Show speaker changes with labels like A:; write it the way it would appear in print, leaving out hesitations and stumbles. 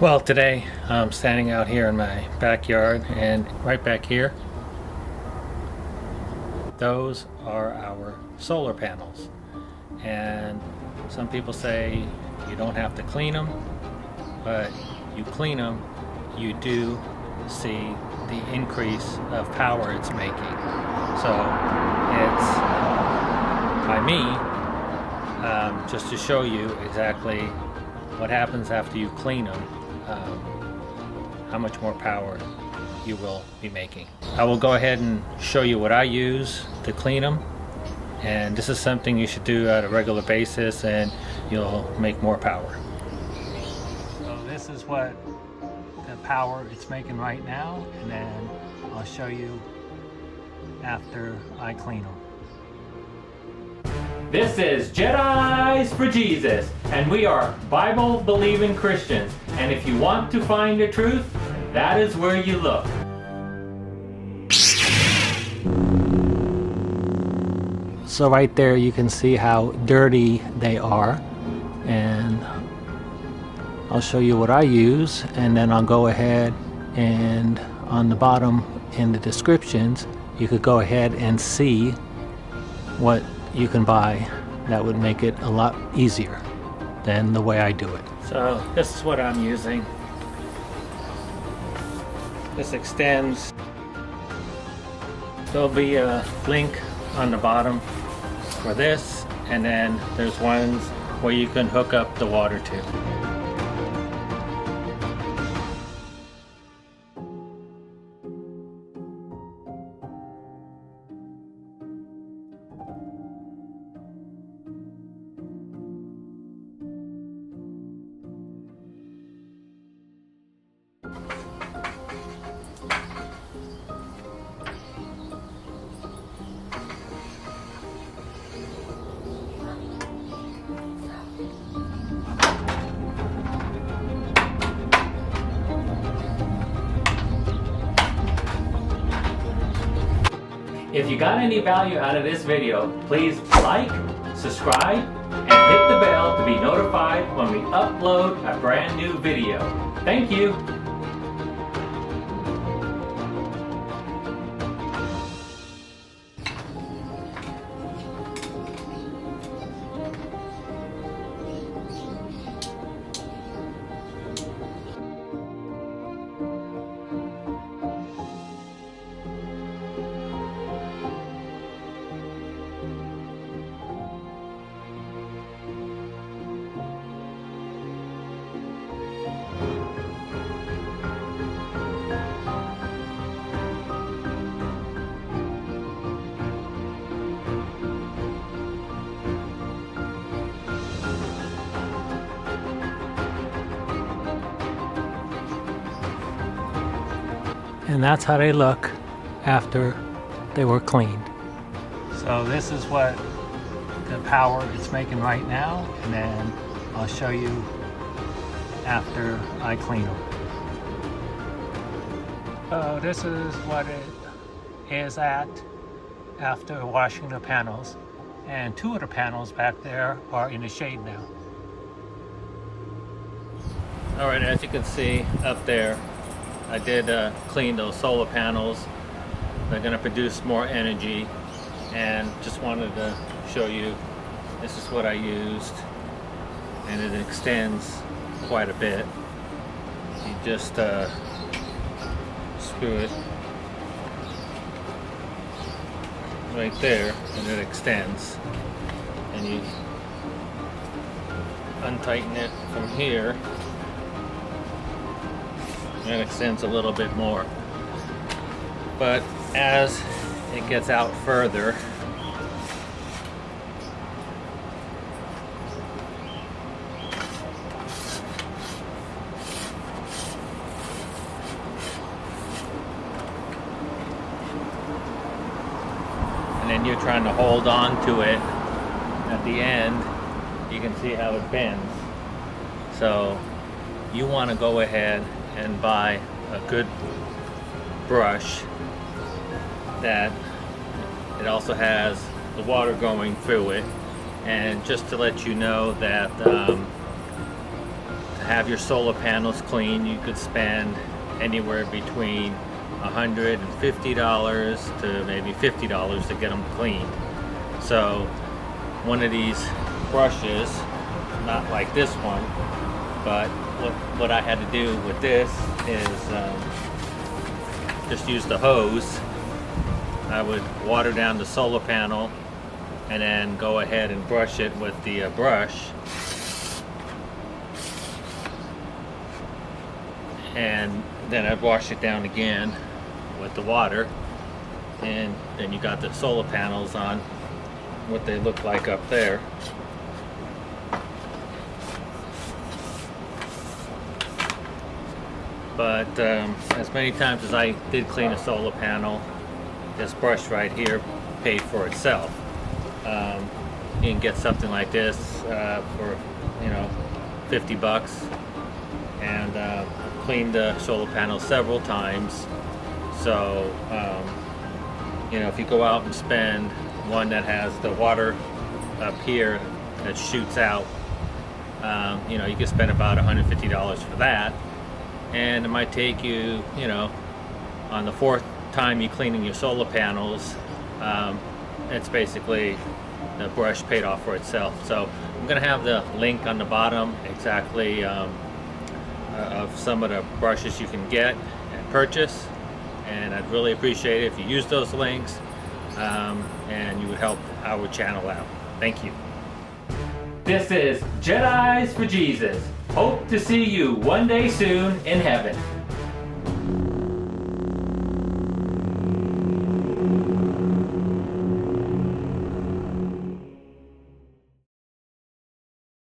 A: Well, today I'm standing out here in my backyard, and right back here, those are our solar panels. And some people say you don't have to clean them, but you clean them, you do see the increase of power it's making. So it's by me, just to show you exactly what happens after you clean them, how much more power you will be making. I will go ahead and show you what I use to clean them, and this is something you should do on a regular basis and you'll make more power. So this is what the power it's making right now, and then I'll show you after I clean them. This is Jedis for Jesus, and we are Bible-believing Christians. And if you want to find the truth, that is where you look. So right there you can see how dirty they are, and I'll show you what I use, and then I'll go ahead and on the bottom in the descriptions you could go ahead and see what you can buy that would make it a lot easier than the way I do it. So this is what I'm using. This extends. There'll be a link on the bottom for this, and then there's ones where you can hook up the water to. If you got any value out of this video, please like, subscribe, and hit the bell to be notified when we upload a brand new video. Thank you. And that's how they look after they were cleaned. So this is what the power it's making right now, and then I'll show you after I clean them. So this is what it is at after washing the panels, and two of the panels back there are in the shade now. Alright, as you can see up there, I did clean those solar panels. They're going to produce more energy, and just wanted to show you this is what I used, and it extends quite a bit. You just screw it right there and it extends, and you untighten it from here. It extends a little bit more, but as it gets out further, and then you're trying to hold on to it at the end, you can see how it bends. So you want to go ahead and buy a good brush that it also has the water going through it. And just to let you know that to have your solar panels cleaned, you could spend anywhere between $150 to maybe $50 to get them cleaned. So one of these brushes, not like this one, but what I had to do with this is just use the hose. I would water down the solar panel and then go ahead and brush it with the brush. And then I'd wash it down again with the water, and then you got the solar panels on what they look like up there. But as many times as I did clean a solar panel, this brush right here paid for itself. You can get something like this for 50 bucks, and cleaned the solar panel several times. So if you go out and spend one that has the water up here that shoots out, you can spend about $150 for that, and it might take you, on the fourth time you're cleaning your solar panels, it's basically the brush paid off for itself. So I'm going to have the link on the bottom exactly of some of the brushes you can get and purchase, and I'd really appreciate it if you use those links, and you would help our channel out. Thank you. This is Jedis for Jesus. Hope to see you one day soon in heaven.